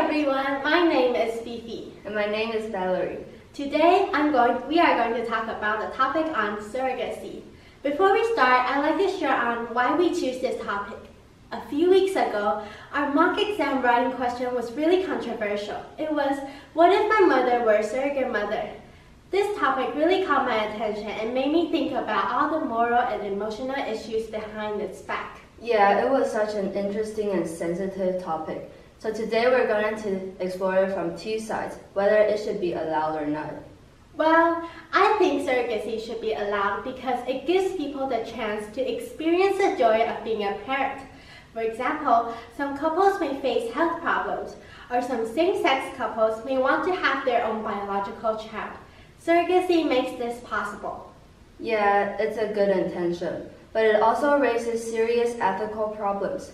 everyone, my name is Fifi. And my name is Valerie. Today we are going to talk about the topic on surrogacy. Before we start, I'd like to share on why we choose this topic. A few weeks ago, our mock exam writing question was really controversial. It was, what if my mother were a surrogate mother? This topic really caught my attention and made me think about all the moral and emotional issues behind its fact. Yeah, it was such an interesting and sensitive topic. So today we're going to explore it from two sides, whether it should be allowed or not. Well, I think surrogacy should be allowed because it gives people the chance to experience the joy of being a parent. For example, some couples may face health problems, or some same-sex couples may want to have their own biological child. Surrogacy makes this possible. Yeah, it's a good intention, but it also raises serious ethical problems.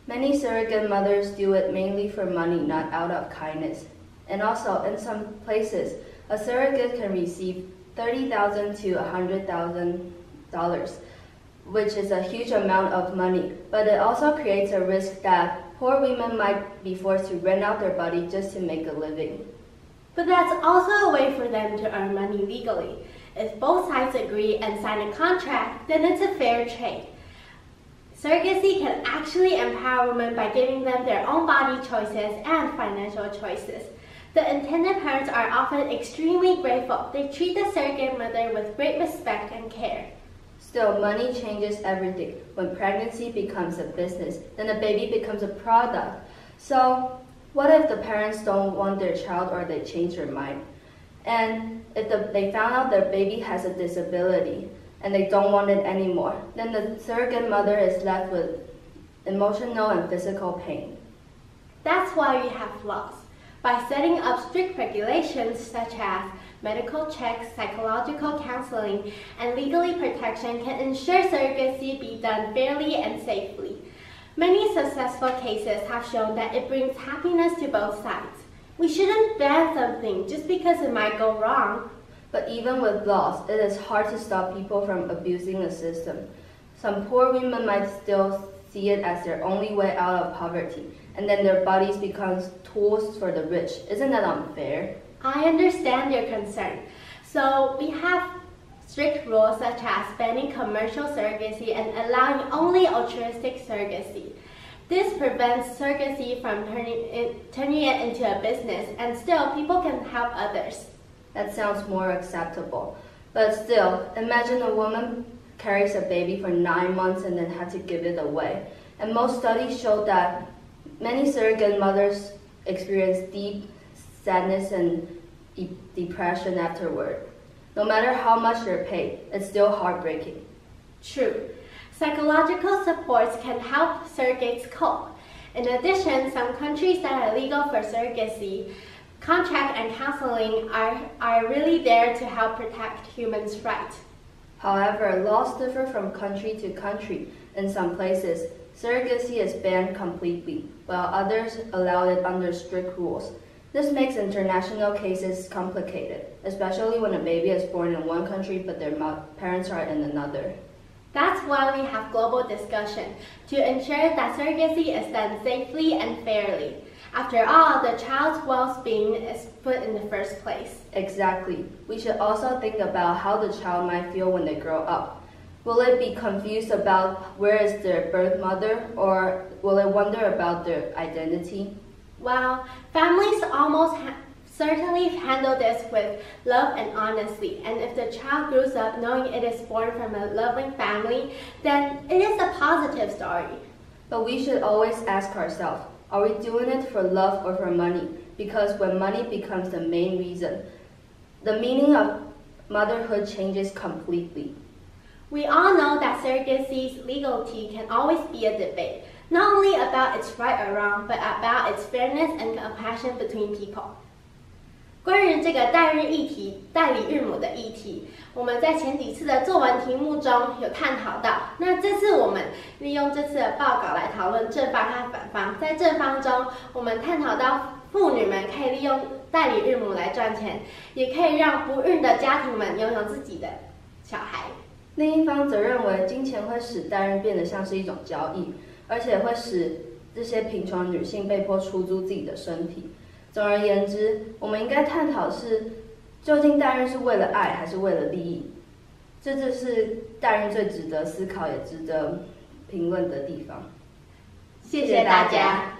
Many surrogate mothers do it mainly for money, not out of kindness. And also, in some places, a surrogate can receive $30,000 to $100,000, which is a huge amount of money, but it also creates a risk that poor women might be forced to rent out their body just to make a living. But that's also a way for them to earn money legally. If both sides agree and sign a contract, then it's a fair trade. Surrogacy can actually empower women by giving them their own body choices and financial choices. The intended parents are often extremely grateful. They treat the surrogate mother with great respect and care. Still, money changes everything. When pregnancy becomes a business, then the baby becomes a product. So, what if the parents don't want their child or they change their mind? And if they found out their baby has a disability and they don't want it anymore, then the surrogate mother is left with emotional and physical pain. That's why we have laws. By setting up strict regulations such as medical checks, psychological counseling, and legally protection can ensure surrogacy be done fairly and safely. Many successful cases have shown that it brings happiness to both sides. We shouldn't ban something just because it might go wrong. But even with laws, it is hard to stop people from abusing the system. Some poor women might still see it as their only way out of poverty, and then their bodies become tools for the rich. Isn't that unfair? I understand your concern. So we have strict rules such as banning commercial surrogacy and allowing only altruistic surrogacy. This prevents surrogacy from turning it into a business, and still people can help others. That sounds more acceptable. But still, imagine a woman carries a baby for 9 months and then had to give it away. And most studies show that many surrogate mothers experience deep sadness and depression afterward. No matter how much they're paid, it's still heartbreaking. True. Psychological supports can help surrogates cope. In addition, some countries that are legal for surrogacy, contract and counseling are really there to help protect humans' rights. However, laws differ from country to country. In some places, surrogacy is banned completely, while others allow it under strict rules. This makes international cases complicated, especially when a baby is born in one country but their parents are in another. That's why we have global discussion, to ensure that surrogacy is done safely and fairly. After all, the child's well-being is put in the first place. Exactly. We should also think about how the child might feel when they grow up. Will it be confused about where is their birth mother, or will it wonder about their identity? Well, families almost certainly handle this with love and honesty, and if the child grows up knowing it is born from a loving family, then it is a positive story. But we should always ask ourselves, are we doing it for love or for money? Because when money becomes the main reason, the meaning of motherhood changes completely. We all know that surrogacy's legality can always be a debate, not only about its right or wrong, but about its fairness and compassion between people. 关于这个代孕议题、代理孕母的议题，我们在前几次的作文题目中有探讨到。那这次我们利用这次的报告来讨论正方和反方。在正方中，我们探讨到妇女们可以利用代理孕母来赚钱，也可以让不孕的家庭们拥有自己的小孩。另一方则认为，金钱会使代孕变得像是一种交易，而且会使这些贫穷女性被迫出租自己的身体。总而言之，我们应该探讨是，究竟代孕是为了爱还是为了利益？这就是代孕最值得思考也值得评论的地方。谢谢大家。